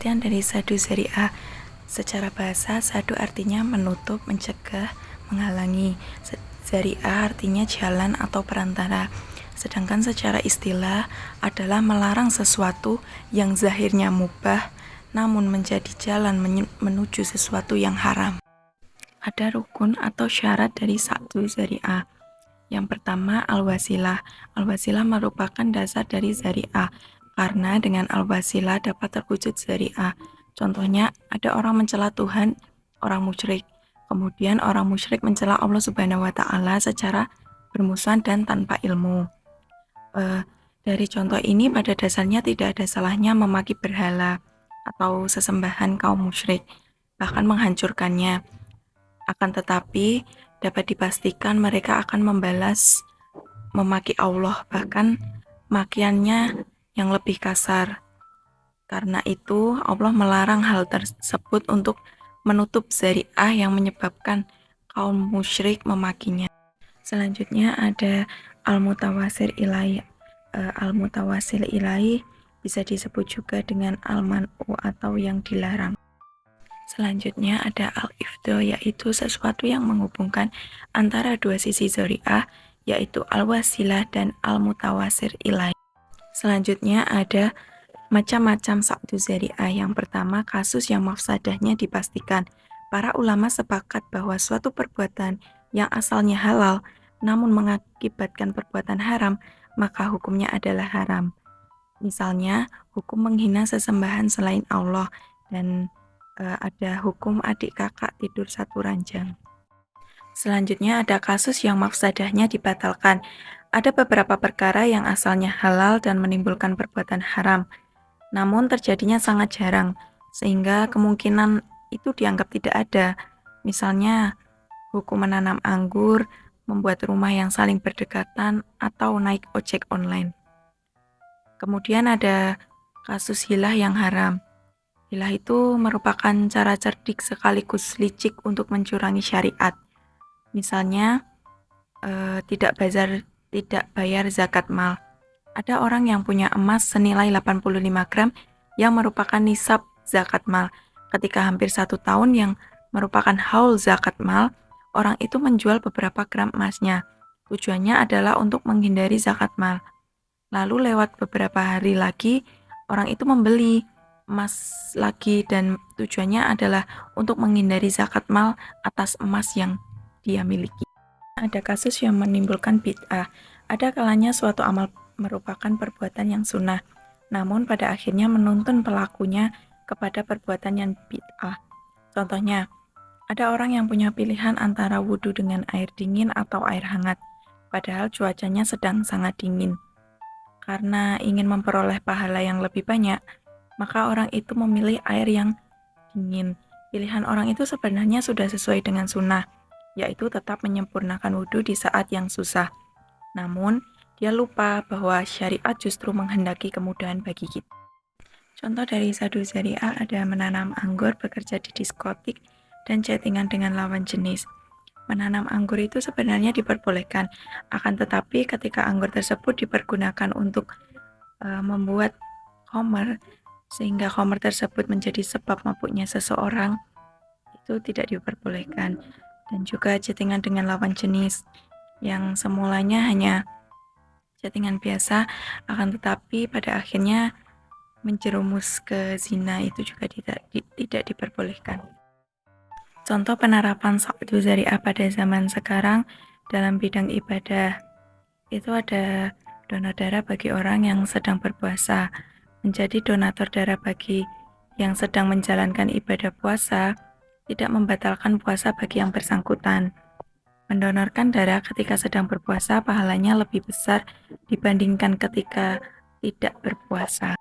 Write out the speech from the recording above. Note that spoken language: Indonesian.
Pengertian dari sadu zari'ah. Secara bahasa, sadu artinya menutup, mencegah, menghalangi. Zari'ah artinya jalan atau perantara. Sedangkan secara istilah adalah melarang sesuatu yang zahirnya mubah, namun menjadi jalan menuju sesuatu yang haram. Ada rukun atau syarat dari sadu zari'ah. Yang pertama, al-wasilah. Al-wasilah merupakan dasar dari zari'ah, karena dengan al-wasilah dapat terwujud zari'ah. Contohnya, ada orang mencela Tuhan, orang musyrik. Kemudian orang musyrik mencela Allah Subhanahu wa Ta'ala secara bermusuhan dan tanpa ilmu. Dari contoh ini, pada dasarnya tidak ada salahnya memaki berhala atau sesembahan kaum musyrik, bahkan menghancurkannya. Akan tetapi, dapat dipastikan mereka akan membalas memaki Allah, bahkan makiannya yang lebih kasar. Karena itu, Allah melarang hal tersebut untuk menutup zari'ah yang menyebabkan kaum musyrik memakinya. Selanjutnya ada al-mutawasil ilahi. Al-mutawasil ilahi bisa disebut juga dengan al-man'u atau yang dilarang. Selanjutnya ada al-ifdo, yaitu sesuatu yang menghubungkan antara dua sisi zari'ah, yaitu al-wasilah dan al-mutawasir ilaih. Selanjutnya ada macam-macam sa'du zari'ah. Yang pertama, kasus yang mafsadahnya dipastikan. Para ulama sepakat bahwa suatu perbuatan yang asalnya halal, namun mengakibatkan perbuatan haram, maka hukumnya adalah haram. Misalnya, hukum menghina sesembahan selain Allah, dan ada hukum adik kakak tidur satu ranjang. Selanjutnya ada kasus yang mafsadahnya dibatalkan. Ada beberapa perkara yang asalnya halal dan menimbulkan perbuatan haram, namun terjadinya sangat jarang, sehingga kemungkinan itu dianggap tidak ada. Misalnya, hukum menanam anggur, membuat rumah yang saling berdekatan, atau naik ojek online. Kemudian ada kasus hilah yang haram. Hilah itu merupakan cara cerdik sekaligus licik untuk mencurangi syariat. Misalnya, tidak bayar zakat mal. Ada orang yang punya emas senilai 85 gram yang merupakan nisab zakat mal. Ketika hampir 1 tahun yang merupakan haul zakat mal, orang itu menjual beberapa gram emasnya. Tujuannya adalah untuk menghindari zakat mal. Lalu lewat beberapa hari lagi, orang itu membeli emas lagi dan tujuannya adalah untuk menghindari zakat mal atas emas yang dia miliki. Ada kasus yang menimbulkan bid'ah. Ada kalanya suatu amal merupakan perbuatan yang sunnah, namun pada akhirnya menuntun pelakunya kepada perbuatan yang bid'ah. Contohnya, ada orang yang punya pilihan antara wudhu dengan air dingin atau air hangat, padahal cuacanya sedang sangat dingin. Karena ingin memperoleh pahala yang lebih banyak, maka orang itu memilih air yang dingin. Pilihan orang itu sebenarnya sudah sesuai dengan sunnah, yaitu tetap menyempurnakan wudhu di saat yang susah. Namun, dia lupa bahwa syariat justru menghendaki kemudahan bagi kita. Contoh dari sadu zari'ah ada menanam anggur, bekerja di diskotik, dan chattingan dengan lawan jenis. Menanam anggur itu sebenarnya diperbolehkan, akan tetapi ketika anggur tersebut dipergunakan untuk membuat khamar, sehingga khamar tersebut menjadi sebab mabuknya seseorang, itu tidak diperbolehkan. Dan juga chattingan dengan lawan jenis yang semulanya hanya chattingan biasa, akan tetapi pada akhirnya menjerumus ke zina, itu juga tidak diperbolehkan. Contoh penerapan sa'du zari'ah pada zaman sekarang dalam bidang ibadah, itu ada donor darah bagi orang yang sedang berpuasa. Menjadi donatur darah bagi yang sedang menjalankan ibadah puasa tidak membatalkan puasa bagi yang bersangkutan. Mendonorkan darah ketika sedang berpuasa pahalanya lebih besar dibandingkan ketika tidak berpuasa.